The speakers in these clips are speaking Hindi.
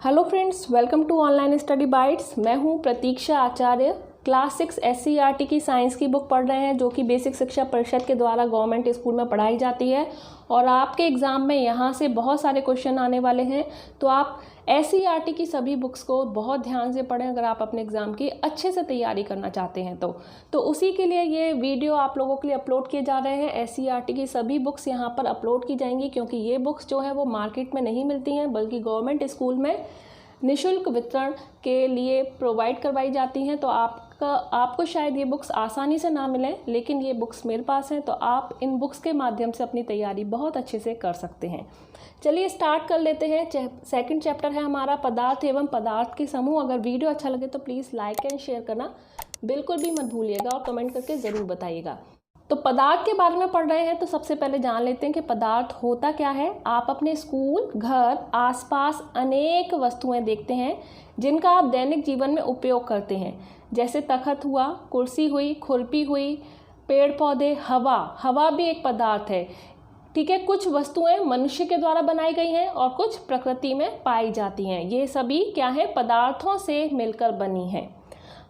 Hello friends, welcome to online study bytes. मैं हूं प्रतीक्षा आचार्य। क्लास 6 SCERT की साइंस की बुक पढ़ रहे हैं जो कि बेसिक शिक्षा परिषद के द्वारा गवर्नमेंट स्कूल में पढ़ाई जाती है और आपके एग्ज़ाम में यहां से बहुत सारे क्वेश्चन आने वाले हैं। तो आप SCERT की सभी बुक्स को बहुत ध्यान से पढ़ें अगर आप अपने एग्ज़ाम की अच्छे से तैयारी करना चाहते हैं तो उसी के लिए ये वीडियो आप लोगों के लिए अपलोड किए जा रहे हैं। SCERT की सभी बुक्स यहाँ पर अपलोड की जाएंगी क्योंकि ये बुक्स जो है वो मार्केट में नहीं मिलती हैं बल्कि गवर्नमेंट स्कूल में निःशुल्क वितरण के लिए प्रोवाइड करवाई जाती हैं। तो आपको शायद ये बुक्स आसानी से ना मिलें, लेकिन ये बुक्स मेरे पास हैं तो आप इन बुक्स के माध्यम से अपनी तैयारी बहुत अच्छे से कर सकते हैं। चलिए स्टार्ट कर लेते हैं। सेकंड चैप्टर है हमारा पदार्थ एवं पदार्थ के समूह। अगर वीडियो अच्छा लगे तो प्लीज़ लाइक एंड शेयर करना बिल्कुल भी मत भूलिएगा और कमेंट करके ज़रूर बताइएगा। तो पदार्थ के बारे में पढ़ रहे हैं तो सबसे पहले जान लेते हैं कि पदार्थ होता क्या है। आप अपने स्कूल, घर, आसपास अनेक वस्तुएं देखते हैं जिनका आप दैनिक जीवन में उपयोग करते हैं, जैसे तख्त हुआ, कुर्सी हुई, खुरपी हुई, पेड़ पौधे, हवा भी एक पदार्थ है। ठीक है, कुछ वस्तुएं मनुष्य के द्वारा बनाई गई हैं और कुछ प्रकृति में पाई जाती हैं। ये सभी क्या है, पदार्थों से मिलकर बनी हैं।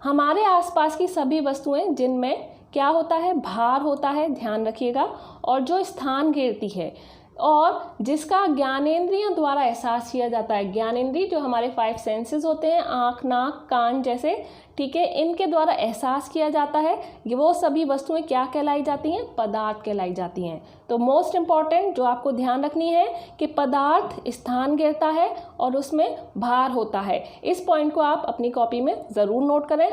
हमारे आसपास की सभी वस्तुएं जिनमें क्या होता है, भार होता है, ध्यान रखिएगा, और जो स्थान घेरती है और जिसका ज्ञानेंद्रियों द्वारा एहसास किया जाता है। ज्ञानेंद्रिय जो हमारे 5 सेंसेस होते हैं, आँख, नाक, कान जैसे, ठीक है, इनके द्वारा एहसास किया जाता है। वो सभी वस्तुएं क्या कहलाई जाती हैं, पदार्थ कहलाई जाती हैं। तो मोस्ट इम्पॉर्टेंट जो आपको ध्यान रखनी है कि पदार्थ स्थान घेरता है और उसमें भार होता है। इस पॉइंट को आप अपनी कॉपी में ज़रूर नोट करें।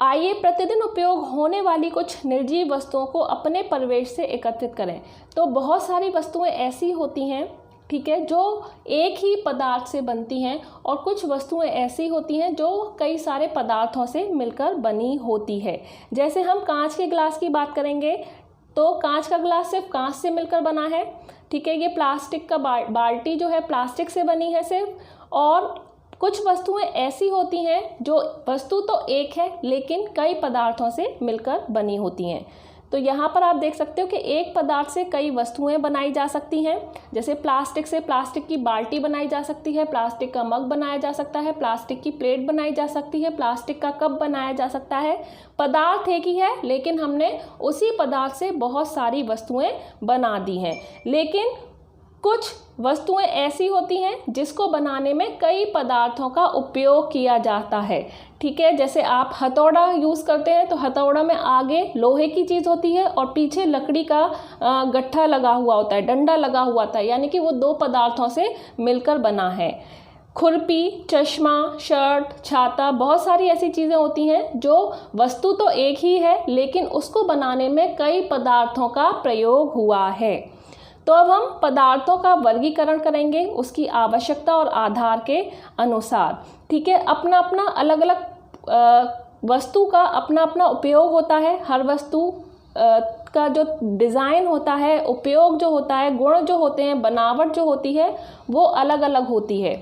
आइए प्रतिदिन उपयोग होने वाली कुछ निर्जीव वस्तुओं को अपने परिवेश से एकत्रित करें। तो बहुत सारी वस्तुएं ऐसी होती हैं, ठीक है, जो एक ही पदार्थ से बनती हैं और कुछ वस्तुएं ऐसी होती हैं जो कई सारे पदार्थों से मिलकर बनी होती है। जैसे हम कांच के गिलास की बात करेंगे तो कांच का गिलास सिर्फ कांच से मिलकर बना है, ठीक है। ये प्लास्टिक का बाल्टी जो है प्लास्टिक से बनी है सिर्फ। और कुछ वस्तुएं ऐसी होती हैं जो वस्तु तो एक है लेकिन कई पदार्थों से मिलकर बनी होती हैं। तो यहाँ पर आप देख सकते हो कि एक पदार्थ से कई वस्तुएं बनाई जा सकती हैं। जैसे प्लास्टिक से प्लास्टिक की बाल्टी बनाई जा सकती है, प्लास्टिक का मग बनाया जा सकता है, प्लास्टिक की प्लेट बनाई जा सकती है, प्लास्टिक का कप बनाया जा सकता है। पदार्थ एक ही है लेकिन हमने उसी पदार्थ से बहुत सारी वस्तुएं बना दी हैं। लेकिन कुछ वस्तुएं ऐसी होती हैं जिसको बनाने में कई पदार्थों का उपयोग किया जाता है, ठीक है। जैसे आप हथौड़ा यूज़ करते हैं तो हथौड़ा में आगे लोहे की चीज़ होती है और पीछे लकड़ी का गट्ठा लगा हुआ होता है, डंडा लगा हुआ था, यानी कि वो 2 पदार्थों से मिलकर बना है। खुरपी, चश्मा, शर्ट, छाता, बहुत सारी ऐसी चीज़ें होती हैं जो वस्तु तो एक ही है लेकिन उसको बनाने में कई पदार्थों का प्रयोग हुआ है। तो अब हम पदार्थों का वर्गीकरण करेंगे उसकी आवश्यकता और आधार के अनुसार, ठीक है। अपना अपना अलग अलग वस्तु का अपना अपना उपयोग होता है। हर वस्तु का जो डिज़ाइन होता है, उपयोग जो होता है, गुण जो होते हैं, बनावट जो होती है वो अलग अलग होती है,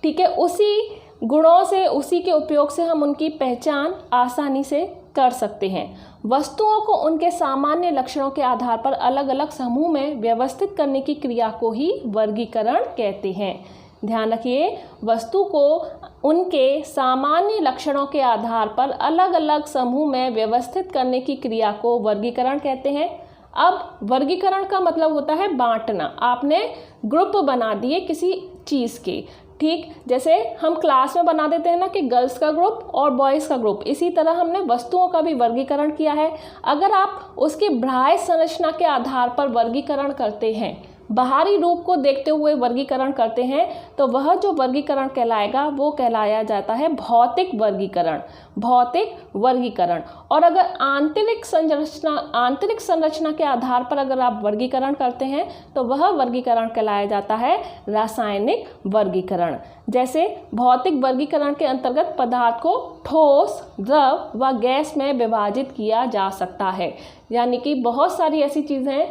ठीक है। उसी गुणों से, उसी के उपयोग से हम उनकी पहचान आसानी से कर सकते हैं। वस्तुओं को उनके सामान्य लक्षणों के आधार पर अलग अलग समूह में व्यवस्थित करने की क्रिया को ही वर्गीकरण कहते हैं। ध्यान रखिए, वस्तु को उनके सामान्य लक्षणों के आधार पर अलग अलग समूह में व्यवस्थित करने की क्रिया को वर्गीकरण कहते हैं। अब वर्गीकरण का मतलब होता है बांटना। आपने ग्रुप बना दिए किसी चीज़ के, ठीक। जैसे हम क्लास में बना देते हैं ना कि गर्ल्स का ग्रुप और बॉयज़ का ग्रुप, इसी तरह हमने वस्तुओं का भी वर्गीकरण किया है। अगर आप उसकी बाह्य संरचना के आधार पर वर्गीकरण करते हैं, बाहरी रूप को देखते हुए वर्गीकरण करते हैं, तो वह जो वर्गीकरण कहलाएगा वो कहलाया जाता है भौतिक वर्गीकरण। भौतिक वर्गीकरण। और अगर आंतरिक संरचना के आधार पर अगर आप वर्गीकरण करते हैं तो वह वर्गीकरण कहलाया जाता है रासायनिक वर्गीकरण। जैसे भौतिक वर्गीकरण के अंतर्गत पदार्थ को ठोस, द्रव व गैस में विभाजित किया जा सकता है। यानी कि बहुत सारी ऐसी चीज़ें हैं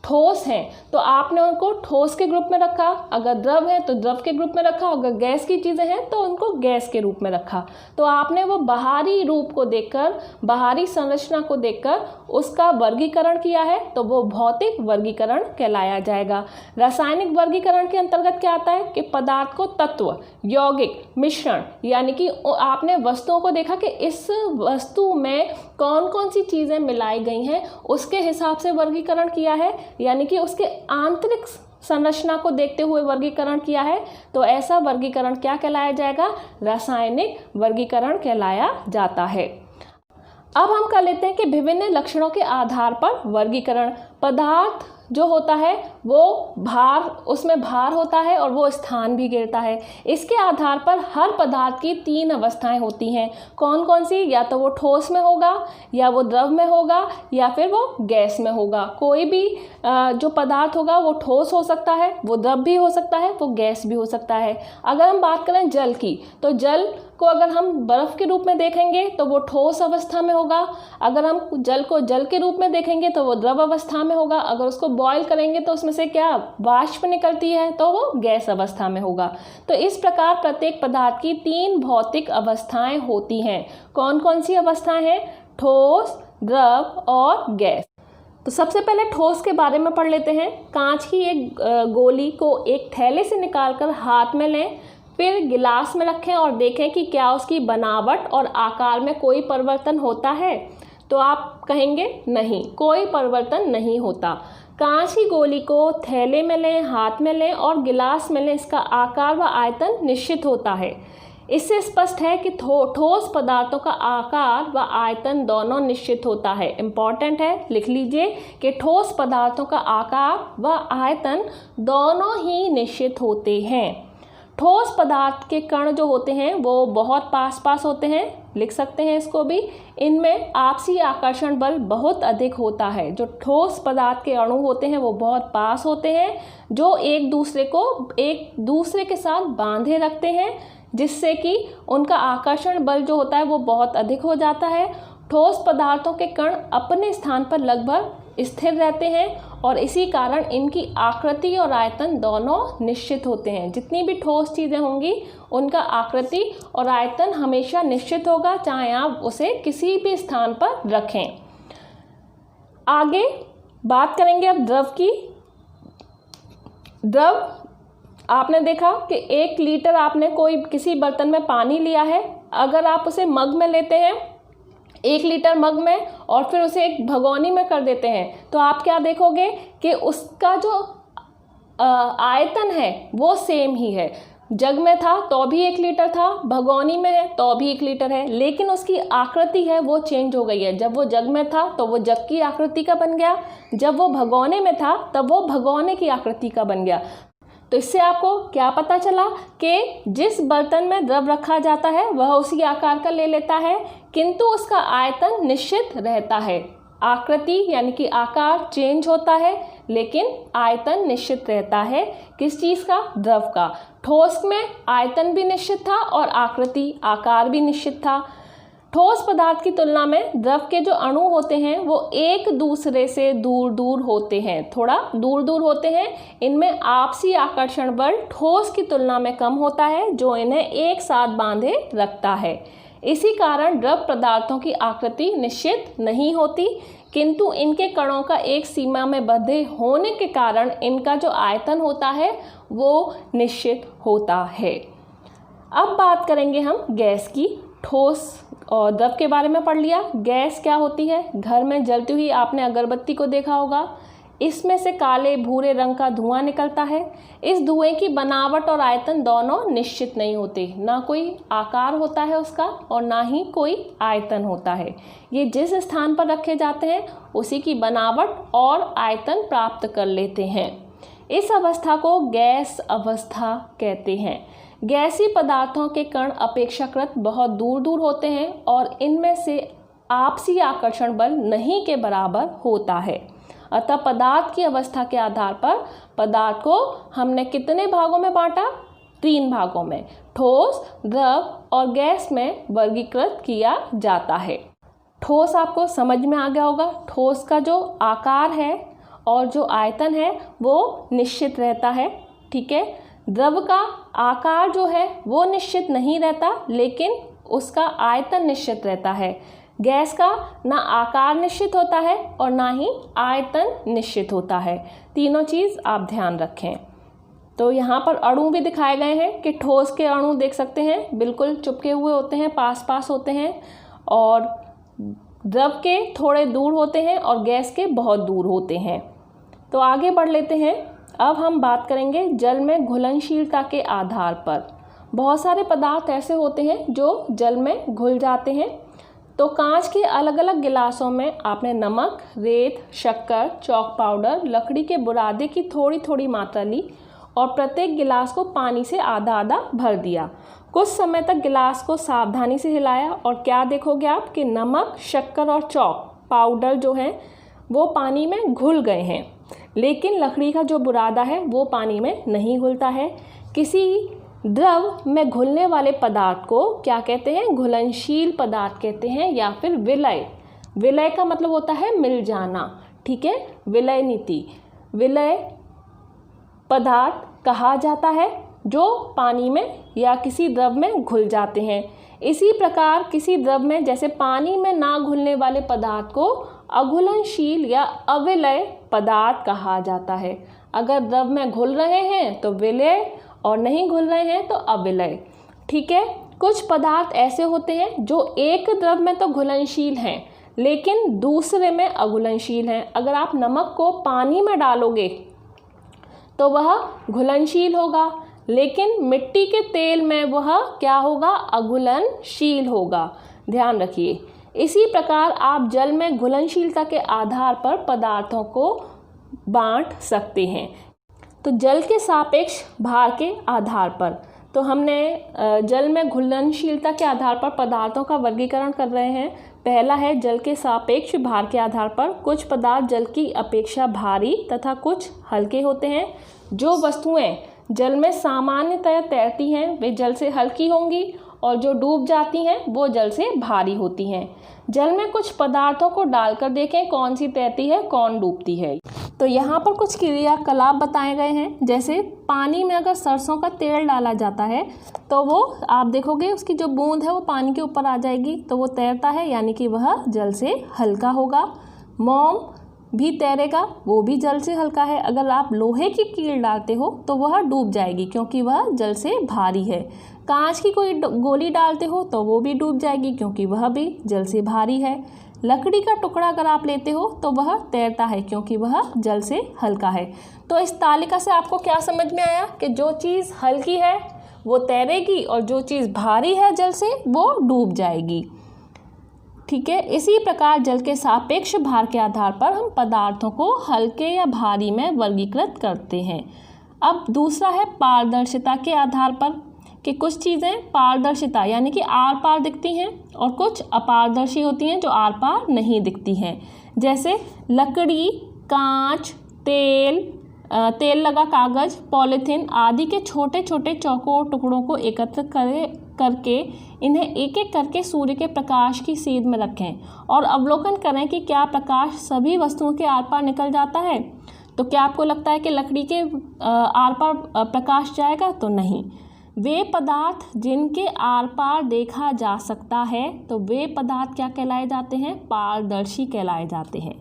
ठोस हैं तो आपने उनको ठोस के ग्रुप में रखा, अगर द्रव है तो द्रव के ग्रुप में रखा, अगर गैस की चीज़ें हैं तो उनको गैस के रूप में रखा। तो आपने वो बाहरी रूप को देखकर, बाहरी संरचना को देखकर उसका वर्गीकरण किया है, तो वो भौतिक वर्गीकरण कहलाया जाएगा। रासायनिक वर्गीकरण के अंतर्गत क्या आता है कि पदार्थ को तत्व, यौगिक, मिश्रण, यानी कि आपने वस्तुओं को देखा कि इस वस्तु में कौन कौन सी चीज़ें मिलाई गई हैं, उसके हिसाब से वर्गीकरण किया है, यानी कि उसके आंतरिक संरचना को देखते हुए वर्गीकरण किया है। तो ऐसा वर्गीकरण क्या कहलाया जाएगा? रासायनिक वर्गीकरण कहलाया जाता है। अब हम कर लेते हैं कि विभिन्न लक्षणों के आधार पर वर्गीकरण। पदार्थ जो होता है वो भार, उसमें भार होता है और वो स्थान भी गिरता है। इसके आधार पर हर पदार्थ की 3 अवस्थाएं होती हैं। कौन कौन सी? या तो वो ठोस में होगा, या वो द्रव में होगा, या फिर वो गैस में होगा। कोई भी जो पदार्थ होगा वो ठोस हो सकता है, वो द्रव भी हो सकता है, वो गैस भी हो सकता है। अगर हम बात करें जल की, तो जल को अगर हम बर्फ़ के रूप में देखेंगे तो वो ठोस अवस्था में होगा। अगर हम जल को जल के रूप में देखेंगे तो वो द्रव अवस्था में होगा। अगर उसको बॉयल करेंगे तो उसमें से क्या वाष्प निकलती है, तो वो गैस अवस्था में होगा। तो इस प्रकार प्रत्येक पदार्थ की 3 भौतिक अवस्थाएं होती हैं। कौन कौन सी अवस्थाएं हैं? ठोस, द्रव और गैस। तो सबसे पहले ठोस के बारे में पढ़ लेते हैं। कांच की एक गोली को एक थैले से निकालकर हाथ में लें, फिर गिलास में रखें और देखें कि क्या उसकी बनावट और आकार में कोई परिवर्तन होता है। तो आप कहेंगे नहीं, कोई परिवर्तन नहीं होता। कांच की गोली को थैले में लें, हाथ में लें और गिलास में लें, इसका आकार व आयतन निश्चित होता है। इससे स्पष्ट है कि ठोस पदार्थों का आकार व आयतन दोनों निश्चित होता है। इम्पॉर्टेंट है, लिख लीजिए कि ठोस पदार्थों का आकार व आयतन दोनों ही निश्चित होते हैं। ठोस पदार्थ के कण जो होते हैं वो बहुत पास पास होते हैं, लिख सकते हैं इसको भी। इनमें आपसी आकर्षण बल बहुत अधिक होता है। जो ठोस पदार्थ के अणु होते हैं वो बहुत पास होते हैं, जो एक दूसरे के साथ बांधे रखते हैं, जिससे कि उनका आकर्षण बल जो होता है वो बहुत अधिक हो जाता है। ठोस पदार्थों के कण अपने स्थान पर लगभग स्थिर रहते हैं और इसी कारण इनकी आकृति और आयतन दोनों निश्चित होते हैं। जितनी भी ठोस चीज़ें होंगी उनका आकृति और आयतन हमेशा निश्चित होगा, चाहे आप उसे किसी भी स्थान पर रखें। आगे बात करेंगे अब द्रव की। द्रव, आपने देखा कि 1 लीटर आपने किसी बर्तन में पानी लिया है। अगर आप उसे मग में लेते हैं, 1 लीटर मग में, और फिर उसे एक भगोनी में कर देते हैं, तो आप क्या देखोगे कि उसका जो आयतन है वो सेम ही है। जग में था तो भी 1 लीटर था, भगोनी में है तो भी 1 लीटर है, लेकिन उसकी आकृति है वो चेंज हो गई है। जब वो जग में था तो वो जग की आकृति का बन गया, जब वो भगोने में था तब वो भगोने की आकृति का बन गया। तो इससे आपको क्या पता चला कि जिस बर्तन में द्रव रखा जाता है वह उसी आकार का ले लेता है, किंतु उसका आयतन निश्चित रहता है। आकृति यानी कि आकार चेंज होता है, लेकिन आयतन निश्चित रहता है। किस चीज़ का? द्रव का। ठोस में आयतन भी निश्चित था और आकार भी निश्चित था। ठोस पदार्थ की तुलना में द्रव के जो अणु होते हैं वो एक दूसरे से दूर दूर होते हैं, थोड़ा दूर दूर होते हैं। इनमें आपसी आकर्षण बल ठोस की तुलना में कम होता है, जो इन्हें एक साथ बांधे रखता है। इसी कारण द्रव पदार्थों की आकृति निश्चित नहीं होती, किंतु इनके कणों का एक सीमा में बंधे होने के कारण इनका जो आयतन होता है वो निश्चित होता है। अब बात करेंगे हम गैस की। ठोस और द्रव के बारे में पढ़ लिया। गैस क्या होती है? घर में जलती हुई आपने अगरबत्ती को देखा होगा, इसमें से काले भूरे रंग का धुआं निकलता है। इस धुएं की बनावट और आयतन दोनों निश्चित नहीं होते, ना कोई आकार होता है उसका और ना ही कोई आयतन होता है। ये जिस स्थान पर रखे जाते हैं उसी की बनावट और आयतन प्राप्त कर लेते हैं। इस अवस्था को गैस अवस्था कहते हैं। गैसीय पदार्थों के कण अपेक्षाकृत बहुत दूर दूर होते हैं और इनमें से आपसी आकर्षण बल नहीं के बराबर होता है। अतः पदार्थ की अवस्था के आधार पर पदार्थ को हमने कितने भागों में बांटा? 3 भागों में, ठोस, द्रव और गैस में वर्गीकृत किया जाता है। ठोस आपको समझ में आ गया होगा। ठोस का जो आकार है और जो आयतन है वो निश्चित रहता है। ठीक है, द्रव का आकार जो है वो निश्चित नहीं रहता, लेकिन उसका आयतन निश्चित रहता है। गैस का ना आकार निश्चित होता है और ना ही आयतन निश्चित होता है। तीनों चीज़ आप ध्यान रखें। तो यहाँ पर अणु भी दिखाए गए हैं कि ठोस के अणु देख सकते हैं बिल्कुल चिपके हुए होते हैं, पास पास होते हैं, और द्रव के थोड़े दूर होते हैं और गैस के बहुत दूर होते हैं। तो आगे बढ़ लेते हैं। अब हम बात करेंगे जल में घुलनशीलता के आधार पर। बहुत सारे पदार्थ ऐसे होते हैं जो जल में घुल जाते हैं। तो कांच के अलग अलग गिलासों में आपने नमक, रेत, शक्कर, चॉक पाउडर, लकड़ी के बुरादे की थोड़ी थोड़ी मात्रा ली और प्रत्येक गिलास को पानी से आधा आधा भर दिया। कुछ समय तक गिलास को सावधानी से हिलाया और क्या देखोगे आप कि नमक, शक्कर और चॉक पाउडर जो है वो पानी में घुल गए हैं, लेकिन लकड़ी का जो बुरादा है वो पानी में नहीं घुलता है। किसी द्रव में घुलने वाले पदार्थ को क्या कहते हैं? घुलनशील पदार्थ कहते हैं, या फिर विलय। विलय का मतलब होता है मिल जाना। ठीक है, विलय नीति। विलय पदार्थ कहा जाता है जो पानी में या किसी द्रव में घुल जाते हैं। इसी प्रकार किसी द्रव में जैसे पानी में ना घुलने वाले पदार्थ को अघुलनशील या अविलय पदार्थ कहा जाता है। अगर द्रव में घुल रहे हैं तो विलय और नहीं घुल रहे हैं तो अविलय। ठीक है, कुछ पदार्थ ऐसे होते हैं जो एक द्रव में तो घुलनशील हैं लेकिन दूसरे में अघुलनशील हैं। अगर आप नमक को पानी में डालोगे तो वह घुलनशील होगा, लेकिन मिट्टी के तेल में वह क्या होगा? अघुलनशील होगा। ध्यान रखिए। इसी प्रकार आप जल में घुलनशीलता के आधार पर पदार्थों को बांट सकते हैं। तो जल के सापेक्ष भार के आधार पर, तो हमने जल में घुलनशीलता के आधार पर पदार्थों का वर्गीकरण कर रहे हैं। पहला है जल के सापेक्ष भार के आधार पर। कुछ पदार्थ जल की अपेक्षा भारी तथा कुछ हल्के होते हैं। जो वस्तुएं जल में सामान्यतः तैरती हैं वे जल से हल्की होंगी और जो डूब जाती हैं वो जल से भारी होती हैं। जल में कुछ पदार्थों को डालकर देखें कौन सी तैरती है कौन डूबती है। तो यहाँ पर कुछ क्रियाकलाप बताए गए हैं। जैसे पानी में अगर सरसों का तेल डाला जाता है तो वो आप देखोगे उसकी जो बूंद है वो पानी के ऊपर आ जाएगी, तो वो तैरता है, यानी कि वह जल से हल्का होगा। मोम भी तैरेगा, वो भी जल से हल्का है। अगर आप लोहे की कील डालते हो तो वह डूब जाएगी क्योंकि वह जल से भारी है। कांच की कोई गोली डालते हो तो वो भी डूब जाएगी क्योंकि वह भी जल से भारी है। लकड़ी का टुकड़ा अगर आप लेते हो तो वह तैरता है क्योंकि वह जल से हल्का है। तो इस तालिका से आपको क्या समझ में आया कि जो चीज़ हल्की है वो तैरेगी और जो चीज़ भारी है जल से वो डूब जाएगी। ठीक है, इसी प्रकार जल के सापेक्ष भार के आधार पर हम पदार्थों को हल्के या भारी में वर्गीकृत करते हैं। अब दूसरा है पारदर्शिता के आधार पर, कि कुछ चीज़ें पारदर्शिता यानी कि आर पार दिखती हैं और कुछ अपारदर्शी होती हैं जो आर पार नहीं दिखती हैं। जैसे लकड़ी, कांच, तेल लगा कागज़, पॉलीथीन आदि के छोटे छोटे चौकोर टुकड़ों को एकत्र करके इन्हें एक एक करके सूर्य के प्रकाश की सीध में रखें और अवलोकन करें कि क्या प्रकाश सभी वस्तुओं के आर पार निकल जाता है। तो क्या आपको लगता है कि लकड़ी के आर पार प्रकाश जाएगा? तो नहीं। वे पदार्थ जिनके आर पार देखा जा सकता है तो वे पदार्थ क्या कहलाए जाते हैं? पारदर्शी कहलाए जाते हैं।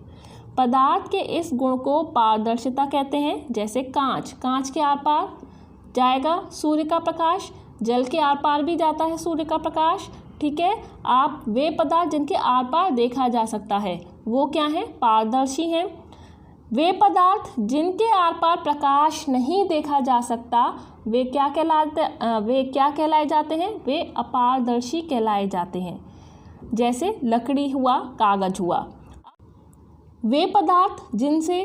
पदार्थ के इस गुण को पारदर्शिता कहते हैं। जैसे कांच के आर पार जाएगा सूर्य का प्रकाश, जल के आर पार भी जाता है सूर्य का प्रकाश। ठीक है, आप वे पदार्थ जिनके आर पार देखा जा सकता है वो क्या है? पारदर्शी हैं। वे पदार्थ जिनके आर पार प्रकाश नहीं देखा जा सकता वे क्या कहलाए जाते हैं? वे अपारदर्शी कहलाए जाते हैं। जैसे लकड़ी हुआ, कागज हुआ। वे पदार्थ जिनसे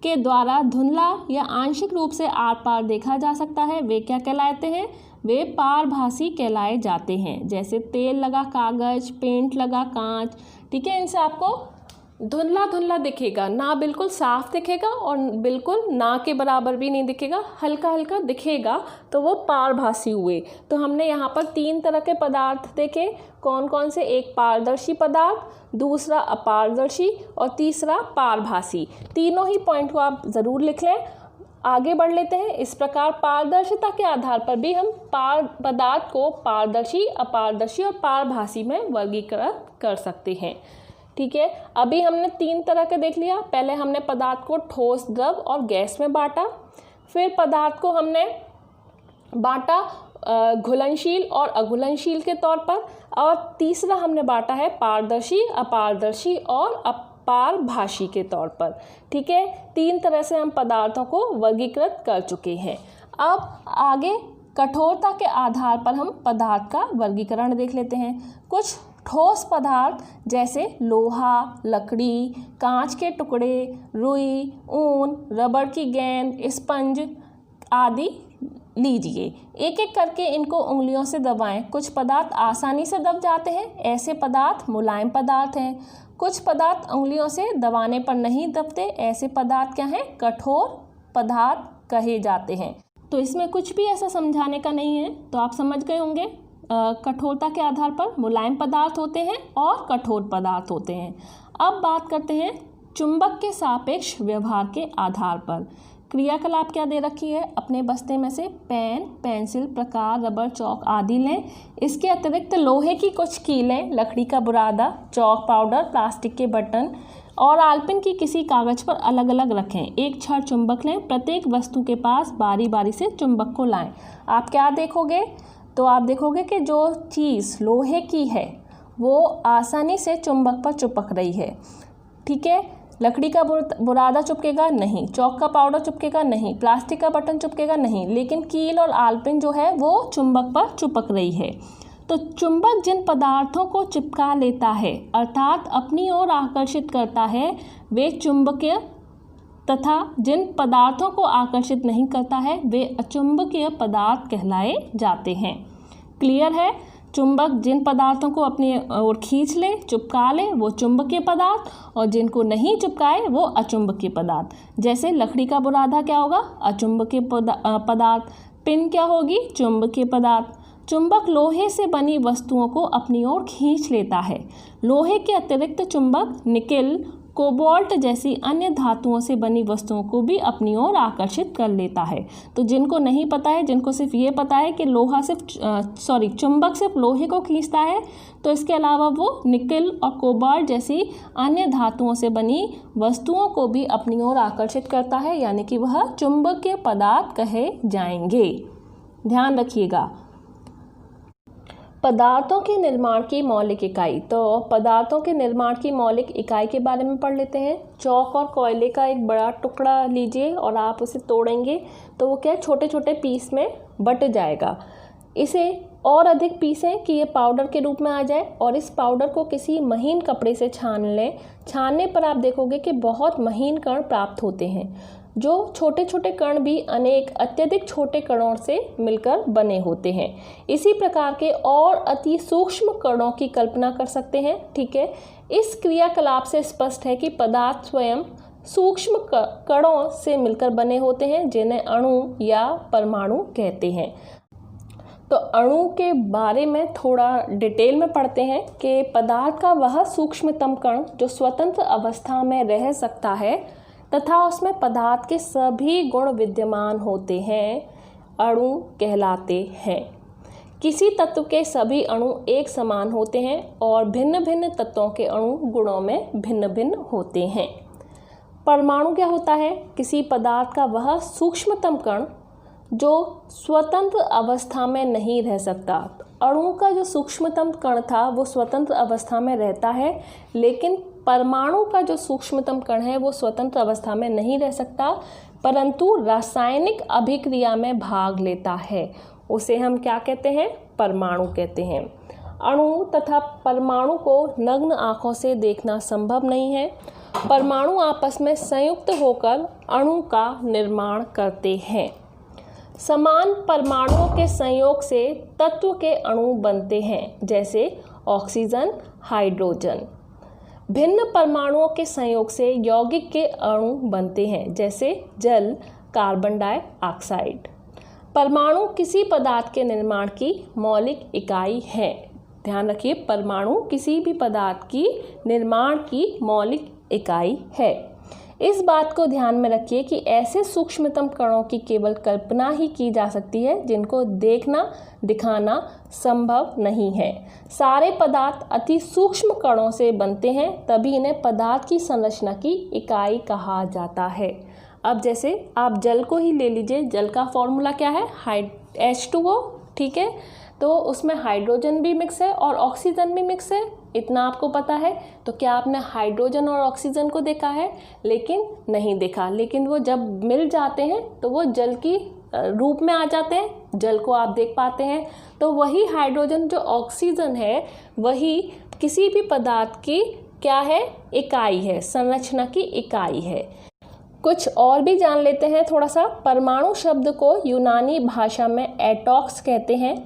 के द्वारा धुंधला या आंशिक रूप से आर पार देखा जा सकता है वे क्या कहलाते हैं? वे पारभासी कहलाए जाते हैं। जैसे तेल लगा कागज, पेंट लगा कांच। ठीक है, इनसे आपको धुंधला धुंधला दिखेगा, ना बिल्कुल साफ दिखेगा और बिल्कुल ना के बराबर भी नहीं दिखेगा, हल्का हल्का दिखेगा, तो वो पारभासी हुए। तो हमने यहाँ पर 3 तरह के पदार्थ देखे, कौन कौन से? एक पारदर्शी पदार्थ, दूसरा अपारदर्शी और तीसरा पारभासी। तीनों ही पॉइंट को आप ज़रूर लिख लें। आगे बढ़ लेते हैं। इस प्रकार पारदर्शिता के आधार पर भी हम पदार्थ को पारदर्शी, अपारदर्शी और पारभासी में वर्गीकृत कर सकते हैं। ठीक है, अभी हमने 3 तरह के देख लिया। पहले हमने पदार्थ को ठोस, द्रव और गैस में बांटा, फिर पदार्थ को हमने बांटा घुलनशील और अघुलनशील के तौर पर, और तीसरा हमने बांटा है पारदर्शी, अपारदर्शी और पारभासी के तौर पर। ठीक है, 3 तरह से हम पदार्थों को वर्गीकृत कर चुके हैं। अब आगे कठोरता के आधार पर हम पदार्थ का वर्गीकरण देख लेते हैं। कुछ ठोस पदार्थ जैसे लोहा, लकड़ी, कांच के टुकड़े, रुई, ऊन, रबड़ की गेंद, स्पंज आदि लीजिए। एक एक करके इनको उंगलियों से दबाएं। कुछ पदार्थ आसानी से दब जाते हैं, ऐसे पदार्थ मुलायम पदार्थ हैं। कुछ पदार्थ उंगलियों से दबाने पर नहीं दबते, ऐसे पदार्थ क्या हैं? कठोर पदार्थ कहे जाते हैं। तो इसमें कुछ भी ऐसा समझाने का नहीं है, तो आप समझ गए होंगे। कठोरता के आधार पर मुलायम पदार्थ होते हैं और कठोर पदार्थ होते हैं। अब बात करते हैं चुंबक के सापेक्ष व्यवहार के आधार पर। क्रियाकलाप क्या दे रखी है? अपने बस्ते में से पेन, पेंसिल, प्रकार, रबर, चौक आदि लें। इसके अतिरिक्त लोहे की कुछ कीलें, लकड़ी का बुरादा, चौक पाउडर, प्लास्टिक के बटन और आलपिन की किसी कागज पर अलग अलग रखें। एक छड़ चुंबक लें। प्रत्येक वस्तु के पास बारी बारी से चुंबक को लाएं। आप क्या देखोगे? तो आप देखोगे कि जो चीज़ लोहे की है वो आसानी से चुंबक पर चिपक रही है। ठीक है, लकड़ी का बुरादा चिपकेगा नहीं, चौक का पाउडर चिपकेगा नहीं, प्लास्टिक का बटन चिपकेगा नहीं, लेकिन कील और आलपिन जो है वो चुंबक पर चिपक रही है। तो चुंबक जिन पदार्थों को चिपका लेता है अर्थात अपनी ओर आकर्षित करता है, वे चुंबकीय, तथा जिन पदार्थों को आकर्षित नहीं करता है वे अचुंबकीय पदार्थ कहलाए जाते हैं। क्लियर है? चुंबक जिन पदार्थों को अपनी ओर खींच ले, चिपका ले, वो चुंबकीय पदार्थ, और जिनको नहीं चिपकाए वो अचुंबकीय पदार्थ। जैसे लकड़ी का बुरादा क्या होगा? अचुंबकीय पदार्थ। पिन क्या होगी? चुंबकीय पदार्थ। चुंबक लोहे से बनी वस्तुओं को अपनी ओर खींच लेता है। लोहे के अतिरिक्त चुंबक निकेल, कोबाल्ट जैसी अन्य धातुओं से बनी वस्तुओं को भी अपनी ओर आकर्षित कर लेता है। तो जिनको नहीं पता है, जिनको सिर्फ ये पता है कि चुंबक सिर्फ लोहे को खींचता है, तो इसके अलावा वो निकेल और कोबाल्ट जैसी अन्य धातुओं से बनी वस्तुओं को भी अपनी ओर आकर्षित करता है, यानी कि वह चुंबकीय पदार्थ कहे जाएंगे। ध्यान रखिएगा। पदार्थों के निर्माण की मौलिक इकाई। तो पदार्थों के निर्माण की मौलिक इकाई के बारे में पढ़ लेते हैं। चौक और कोयले का एक बड़ा टुकड़ा लीजिए और आप उसे तोड़ेंगे तो वो क्या छोटे छोटे पीस में बट जाएगा। इसे और अधिक पीसें कि ये पाउडर के रूप में आ जाए और इस पाउडर को किसी महीन कपड़े से छान लें। छानने पर आप देखोगे कि बहुत महीन कण प्राप्त होते हैं। जो छोटे छोटे कण भी अनेक अत्यधिक छोटे कणों से मिलकर बने होते हैं। इसी प्रकार के और अति सूक्ष्म कणों की कल्पना कर सकते हैं। ठीक है, इस क्रियाकलाप से स्पष्ट है कि पदार्थ स्वयं सूक्ष्म कणों से मिलकर बने होते हैं, जिन्हें अणु या परमाणु कहते हैं। तो अणु के बारे में थोड़ा डिटेल में पढ़ते हैं कि पदार्थ का वह सूक्ष्मतम कण जो स्वतंत्र अवस्था में रह सकता है तथा उसमें पदार्थ के सभी गुण विद्यमान होते हैं, अणु कहलाते हैं। किसी तत्व के सभी अणु एक समान होते हैं और भिन्न भिन्न तत्वों के अणु गुणों में भिन्न भिन्न होते हैं। परमाणु क्या होता है? किसी पदार्थ का वह सूक्ष्मतम कण जो स्वतंत्र अवस्था में नहीं रह सकता। अणु का जो सूक्ष्मतम कण था वो स्वतंत्र अवस्था में रहता है, लेकिन परमाणु का जो सूक्ष्मतम कण है वो स्वतंत्र अवस्था में नहीं रह सकता, परंतु रासायनिक अभिक्रिया में भाग लेता है। उसे हम क्या कहते हैं? परमाणु कहते हैं। अणु तथा परमाणु को नग्न आँखों से देखना संभव नहीं है। परमाणु आपस में संयुक्त होकर अणु का निर्माण करते हैं। समान परमाणुओं के संयोग से तत्व के अणु बनते हैं, जैसे ऑक्सीजन, हाइड्रोजन। भिन्न परमाणुओं के संयोग से यौगिक के अणु बनते हैं, जैसे जल, कार्बन डाइऑक्साइड। परमाणु किसी पदार्थ के निर्माण की मौलिक इकाई है। ध्यान रखिए, परमाणु किसी भी पदार्थ की निर्माण की मौलिक इकाई है। इस बात को ध्यान में रखिए कि ऐसे सूक्ष्मतम कणों की केवल कल्पना ही की जा सकती है जिनको देखना, दिखाना संभव नहीं है। सारे पदार्थ अति सूक्ष्म कणों से बनते हैं, तभी इन्हें पदार्थ की संरचना की इकाई कहा जाता है। अब जैसे आप जल को ही ले लीजिए, जल का फॉर्मूला क्या है? H2O, ठीक है। तो उसमें हाइड्रोजन भी मिक्स है और ऑक्सीजन भी मिक्स है, इतना आपको पता है। तो क्या आपने हाइड्रोजन और ऑक्सीजन को देखा है? लेकिन नहीं देखा। लेकिन वो जब मिल जाते हैं तो वो जल की रूप में आ जाते हैं, जल को आप देख पाते हैं। तो वही हाइड्रोजन जो ऑक्सीजन है, वही किसी भी पदार्थ की क्या है? इकाई है, संरचना की इकाई है। कुछ और भी जान लेते हैं थोड़ा सा। परमाणु शब्द को यूनानी भाषा में एटॉक्स कहते हैं,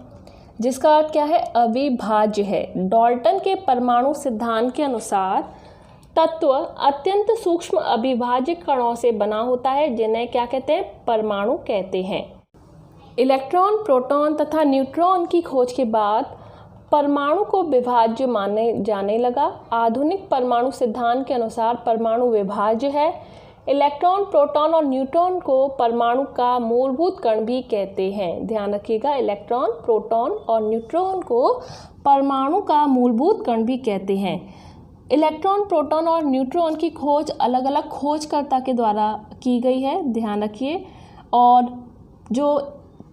जिसका अर्थ क्या है? अविभाज्य है। डाल्टन के परमाणु सिद्धांत के अनुसार तत्व अत्यंत सूक्ष्म अविभाज्य कणों से बना होता है, जिन्हें क्या कहते हैं? परमाणु कहते हैं। इलेक्ट्रॉन, प्रोटॉन तथा न्यूट्रॉन की खोज के बाद परमाणु को विभाज्य माने जाने लगा। आधुनिक परमाणु सिद्धांत के अनुसार परमाणु विभाज्य है। इलेक्ट्रॉन, प्रोटॉन और न्यूट्रॉन को परमाणु का मूलभूत कण भी कहते हैं। ध्यान रखिएगा, इलेक्ट्रॉन, प्रोटॉन और न्यूट्रॉन को परमाणु का मूलभूत कण भी कहते हैं। इलेक्ट्रॉन, प्रोटॉन और न्यूट्रॉन की खोज अलग अलग खोजकर्ता के द्वारा की गई है, ध्यान रखिए। और जो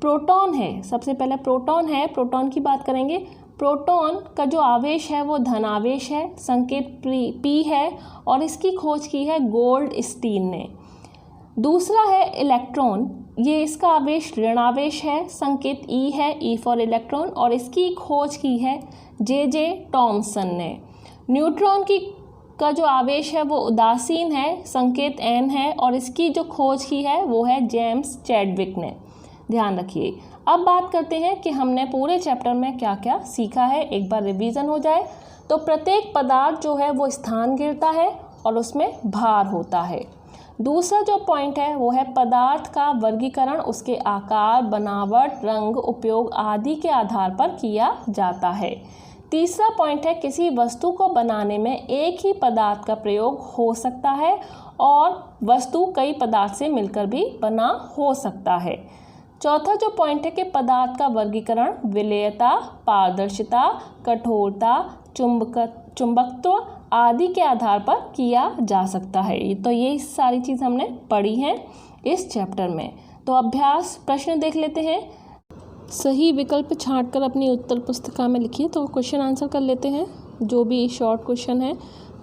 प्रोटॉन है, सबसे पहले प्रोटॉन है, प्रोटॉन की बात करेंगे। प्रोटॉन का जो आवेश है वो धनावेश है, संकेत P है, और इसकी खोज की है गोल्डस्टीन ने। दूसरा है इलेक्ट्रॉन, ये इसका आवेश ऋणावेश है, संकेत E है, E फॉर इलेक्ट्रॉन, और इसकी खोज की है J टॉमसन ने। न्यूट्रॉन का जो आवेश है वो उदासीन है, संकेत N है, और इसकी जो खोज की है वो है जेम्स चैडविक ने। ध्यान रखिए। अब बात करते हैं कि हमने पूरे चैप्टर में क्या क्या सीखा है, एक बार रिवीजन हो जाए। तो प्रत्येक पदार्थ जो है वो स्थान घेरता है और उसमें भार होता है। दूसरा जो पॉइंट है वो है पदार्थ का वर्गीकरण उसके आकार, बनावट, रंग, उपयोग आदि के आधार पर किया जाता है। तीसरा पॉइंट है किसी वस्तु को बनाने में एक ही पदार्थ का प्रयोग हो सकता है और वस्तु कई पदार्थ से मिलकर भी बना हो सकता है। चौथा जो पॉइंट है कि पदार्थ का वर्गीकरण विलेयता, पारदर्शिता, कठोरता, चुंबकत्व आदि के आधार पर किया जा सकता है। तो ये सारी चीज़ हमने पढ़ी हैं इस चैप्टर में। तो अभ्यास प्रश्न देख लेते हैं। सही विकल्प छांटकर अपनी उत्तर पुस्तिका में लिखिए। तो क्वेश्चन आंसर कर लेते हैं, जो भी शॉर्ट क्वेश्चन है।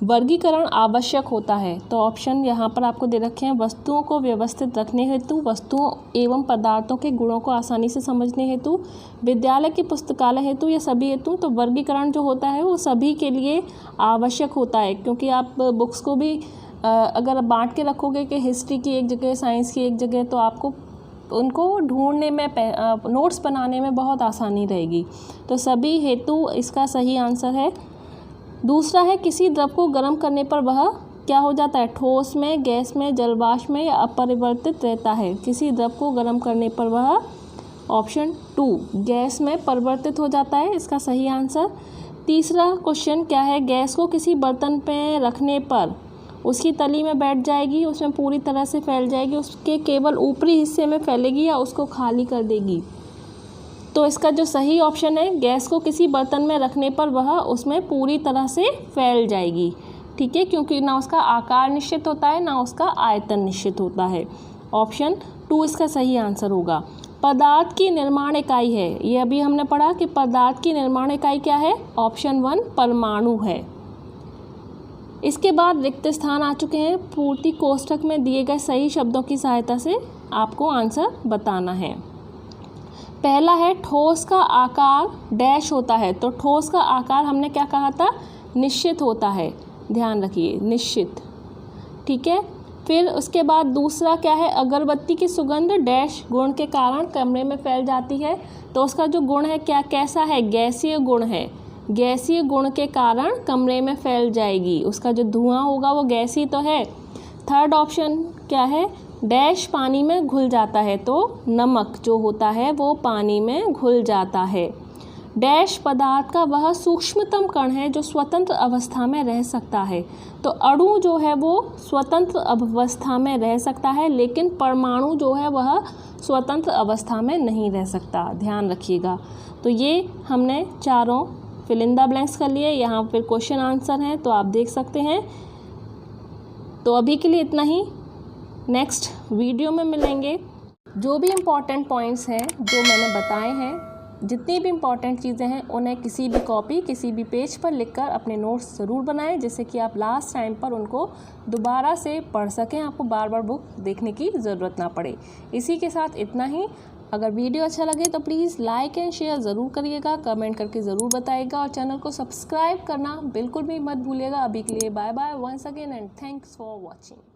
वर्गीकरण आवश्यक होता है, तो ऑप्शन यहाँ पर आपको दे रखे हैं। वस्तुओं को व्यवस्थित रखने हेतु, वस्तुओं एवं पदार्थों के गुणों को आसानी से समझने हेतु, विद्यालय की पुस्तकालय हेतु या सभी हेतु। तो वर्गीकरण जो होता है वो सभी के लिए आवश्यक होता है, क्योंकि आप बुक्स को भी अगर बांट के रखोगे कि हिस्ट्री की एक जगह, साइंस की एक जगह, तो आपको उनको ढूंढने में, नोट्स बनाने में बहुत आसानी रहेगी। तो सभी हेतु इसका सही आंसर है। दूसरा है किसी द्रव को गर्म करने पर वह क्या हो जाता है? ठोस में, गैस में, जलवाष्प में या अपरिवर्तित रहता है। किसी द्रव को गर्म करने पर वह, ऑप्शन 2, गैस में परिवर्तित हो जाता है, इसका सही आंसर। तीसरा क्वेश्चन क्या है? गैस को किसी बर्तन पे रखने पर उसकी तली में बैठ जाएगी, उसमें पूरी तरह से फैल जाएगी, उसके केवल ऊपरी हिस्से में फैलेगी या उसको खाली कर देगी? तो इसका जो सही ऑप्शन है, गैस को किसी बर्तन में रखने पर वह उसमें पूरी तरह से फैल जाएगी, ठीक है, क्योंकि ना उसका आकार निश्चित होता है ना उसका आयतन निश्चित होता है। ऑप्शन 2 इसका सही आंसर होगा। पदार्थ की निर्माण इकाई है, ये अभी हमने पढ़ा कि पदार्थ की निर्माण इकाई क्या है? ऑप्शन 1 परमाणु है। इसके बाद रिक्त स्थान आ चुके हैं। पूर्ति कोष्ठक में दिए गए सही शब्दों की सहायता से आपको आंसर बताना है। पहला है ठोस का आकार डैश होता है, तो ठोस का आकार हमने क्या कहा था? निश्चित होता है, ध्यान रखिए, निश्चित, ठीक है। फिर उसके बाद दूसरा क्या है? अगरबत्ती की सुगंध डैश गुण के कारण कमरे में फैल जाती है, तो उसका जो गुण है क्या, कैसा है? गैसीय गुण है, गैसीय गुण के कारण कमरे में फैल जाएगी। उसका जो धुआं होगा वो गैसीय तो है। थर्ड ऑप्शन क्या है, डैश पानी में घुल जाता है, तो नमक जो होता है वो पानी में घुल जाता है। डैश पदार्थ का वह सूक्ष्मतम कण है जो स्वतंत्र अवस्था में रह सकता है, तो अणु जो है वो स्वतंत्र अवस्था में रह सकता है, लेकिन परमाणु जो है वह स्वतंत्र अवस्था में नहीं रह सकता, ध्यान रखिएगा। तो ये हमने चारों फिल इन द ब्लैंक्स कर लिए, यहाँ फिर क्वेश्चन आंसर हैं तो आप देख सकते हैं। तो अभी के लिए इतना ही, नेक्स्ट वीडियो में मिलेंगे। जो भी इम्पॉर्टेंट पॉइंट्स हैं जो मैंने बताए हैं, जितनी भी इम्पॉर्टेंट चीज़ें हैं उन्हें किसी भी कॉपी किसी भी पेज पर लिखकर अपने नोट्स ज़रूर बनाएं, जिससे कि आप लास्ट टाइम पर उनको दोबारा से पढ़ सकें, आपको बार बार बुक देखने की ज़रूरत ना पड़े। इसी के साथ इतना ही। अगर वीडियो अच्छा लगे तो प्लीज़ लाइक एंड शेयर ज़रूर करिएगा, कमेंट करके ज़रूर बताइएगा और चैनल को सब्सक्राइब करना बिल्कुल भी मत भूलिएगा। अभी के लिए bye bye once again and thanks for watching.